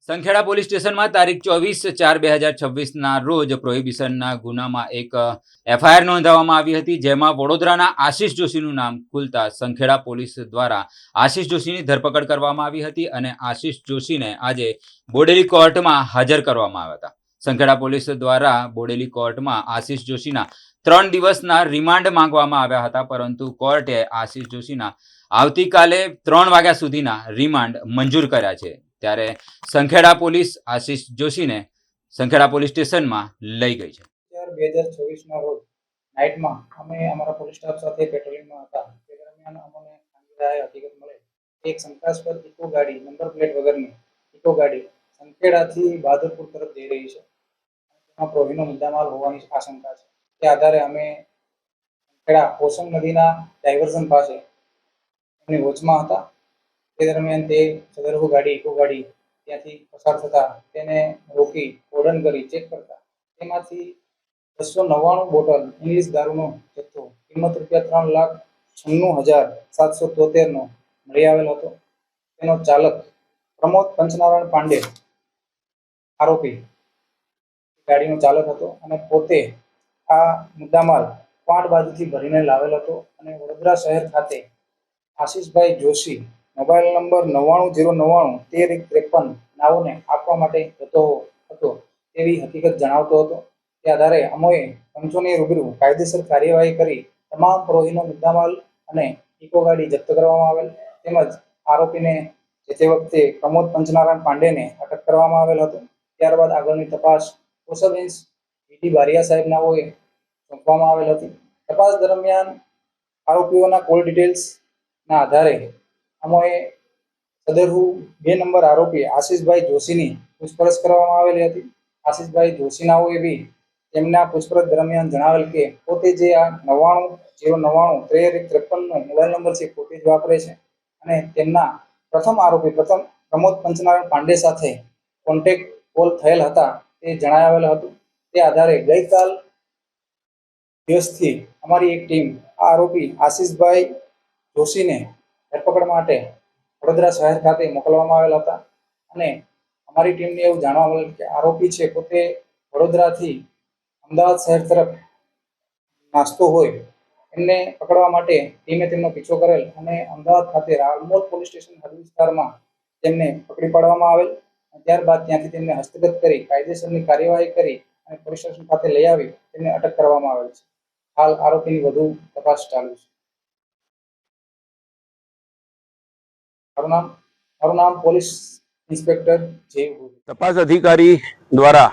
Sankheda police સ્ટેશનમાં તારીખ 24/4/2026 રોજ પ્રોહિબિશનના ગુનામાં એક એફઆઈઆર નોંધાવવામાં આવી હતી, જેમાં વડોદરાના આશિષ જોશીનું નામ ખુલતા સંખેડા પોલીસ દ્વારા આશિષ જોશીની ધરપકડ કરવામાં આવી હતી અને આશિષ જોશીને આજે બોડેલી કોર્ટમાં હાજર કરવામાં આવ્યા હતા. સંખેડા પોલીસ દ્વારા બોડેલી કોર્ટમાં આશિષ જોશીના 3 દિવસના રિમાન્ડ માંગવામાં આવ્યા હતા, પરંતુ કોર્ટે આશિષ જોશીના આવતીકાલે 3 વાગ્યા સુધીના રિમાન્ડ મંજૂર કર્યા છે. ત્યારે સંખેડા પોલીસ આશિષ જોશીને સંખેડા પોલીસ સ્ટેશનમાં લઈ ગઈ છે. 2024 રોજ નાઇટમાં અમે અમારા પોલીસ સ્ટાફ સાથે પેટ્રોલિંગમાં હતા. તે દરમિયાન અમને ખાનગી હકીકત મળે એક શંકાસ્પદ ઇકો ગાડી, નંબર પ્લેટ વગરની ઇકો ગાડી સંખેડાથી બહાદુરપુર તરફ જઈ રહી છે. તેમાં પ્રોહીનો મુદ્દામાલ હોવાની આશંકા છે. તે આધારે અમે સંખેડા ઓસમ નદીના ડાયવર્ઝન પાસે એમની વોચમાં હતા. તે દરમિયાન તે સદરહુ ગાડી ઇકો ગાડી ત્યાંથી પસાર થતા તેને રોકી ઓર્ડન કરી ચેક કરતા તેમાંથી 299 બોટલ ઇંગ્લિશ દારૂનો જથ્થો કિંમત ₹3,96,773 મળી આવેલ હતો. તેનો ચાલક પ્રમોદ પંચનારાયણ પાંડે આરોપી ગાડીનો ચાલક હતો અને પોતે આ મુદ્દામાલ પાટ બાજુથી ભરીને લાવેલ હતો અને વડોદરા શહેર ખાતે આશિષભાઈ જોશી મોબાઈલ નંબર 9909911353 નાઓને આપવા માટે જતો હતો તેવી હકીકત જણાવતો હતો. તે આધારે અમોએ પંચોની રૂબરૂ કાયદેસર કાર્યવાહી કરી તમામ પ્રોહીનો મુદ્દામાલ અને ઇકો ગાડી જપ્ત કરવામાં આવેલ તેમજ આરોપીને જે તે વખતે પ્રમોદ પંચનારાયણ પાંડેને અટક કરવામાં આવેલ હતો. ત્યારબાદ આગળની તપાસ સ્પેશિયલ ઇન્સ વીટી બારિયા સાહેબ નાઓએ સોંપવામાં આવેલ હતી. તપાસ દરમિયાન આરોપીઓના કોલ ડિટેલ્સના આધારે અમોએ સદરહુ 2 નંબર આરોપી આશિષભાઈ જોશીની પૂછપરછ કરવામાં આવેલી હતી. આશિષભાઈ જોશીનાઓએ બી તેમના પૂછપરછ દરમિયાન જણાવેલ કે પોતે જે આ 99099353 મોબાઈલ નંબર છે પોતે જ વાપરે છે અને તેમના પ્રથમ પ્રમોદ પંચનારાયણ પાંડે સાથે કોન્ટેક્ટ કોલ થયેલ હતા તે જણાવેલ હતું. તે આધારે ગઈકાલ દિવસથી અમારી એક ટીમ આ આરોપી આશિષભાઈ જોશીને ધરપકડ માટે વડોદરા શહેર ખાતે મોકલવામાં આવેલ હતા અને અમારી ટીમને એવું જાણવા મળેલ કે આરોપી છે પોતે વડોદરાથી અમદાવાદ શહેર તરફ નાસ્તો હોય એમને પકડવા માટે ટીમે તેમનો પીછો કરેલ અને અમદાવાદ ખાતે રામોદ પોલીસ સ્ટેશન હદ વિસ્તારમાં તેમને પકડી પાડવામાં આવેલ. ત્યારબાદ ત્યાંથી તેમને હસ્તગત કરી કાયદેસરની કાર્યવાહી કરી અને પોલીસ સ્ટેશન ખાતે લઈ આવી તેમને અટક કરવામાં આવેલ છે. હાલ આરોપીની વધુ તપાસ ચાલુ છે. મારું નામ પોલીસ ઇન્સ્પેક્ટર જય તપાસ અધિકારી દ્વારા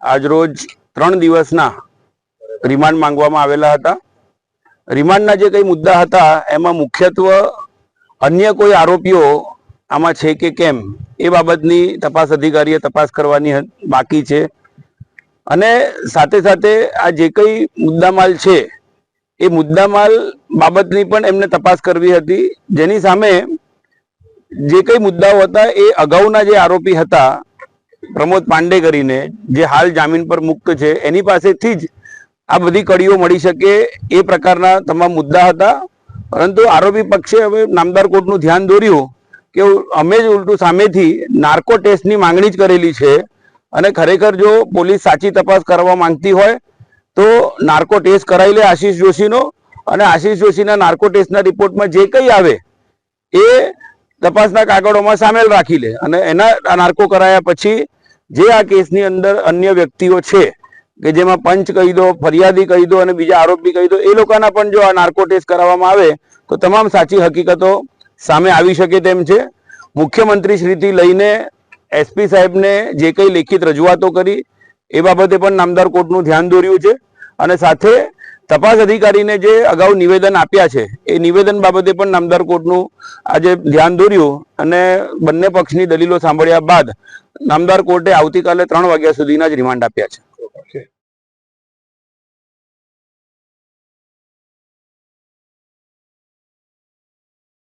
આજરોજ 3 દિવસના રિમાન્ડ માંગવામાં આવેલા હતા. રિમાન્ડના જે કંઈ મુદ્દા હતા એમાં મુખ્યત્વે અન્ય કોઈ આરોપીઓ આમાં છે કે કેમ એ બાબતની તપાસ અધિકારીએ તપાસ કરવાની બાકી છે અને સાથે સાથે આ જે કંઈ મુદ્દામાલ છે એ મુદ્દામાલ બાબતની પણ એમને તપાસ કરવી હતી, જેની સામે જે કંઈ મુદ્દાઓ હતા એ અગાઉના જે આરોપી હતા પ્રમોદ પાંડે કરીને જે હાલ જામીન પર મુક્ત છે એની પાસેથી જ આ બધી કડીઓ મળી શકે એ પ્રકારના તમામ મુદ્દા હતા. પરંતુ આરોપી પક્ષે હવે નામદાર કોર્ટનું ધ્યાન દોર્યું કે અમે જ ઉલટું સામેથી નાર્કો ટેસ્ટની માંગણી જ કરેલી છે અને ખરેખર જો પોલીસ સાચી તપાસ કરવા માંગતી હોય તો નાર્કો ટેસ્ટ કરાવી લે આશિષ જોશીનો અને આશિષ જોશીના નાર્કો ટેસ્ટના રિપોર્ટમાં જે કંઈ આવે એ તપાસના કાગળોમાં સામેલ રાખી લે અને એના નાર્કો કરાયા પછી જે આ કેસની અંદર અન્ય વ્યક્તિઓ છે કે જેમાં પંચ કહી દો, ફરિયાદી કહી દો અને બીજા આરોપી કહી દો, એ લોકોના પણ જો આ નાર્કો ટેસ્ટ કરાવવામાં આવે તો તમામ સાચી હકીકતો સામે આવી શકે તેમ છે. મુખ્યમંત્રી શ્રીથી લઈને એસપી સાહેબને જે કંઈ લેખિત રજૂઆતો કરી એ બાબતે પણ નામદાર કોર્ટનું ધ્યાન દોર્યું છે અને સાથે તપાસ અધિકારીને જે અગાઉ નિવેદન આપ્યા છે એ નિવેદન બાબતે પણ નામદાર કોર્ટનું આજે ધ્યાન દોર્યું અને બંને પક્ષની દલીલો સાંભળ્યા બાદ નામદાર કોર્ટે આવતીકાલે 3 વાગ્યા સુધીના જ રિમાન્ડ આપ્યા છે.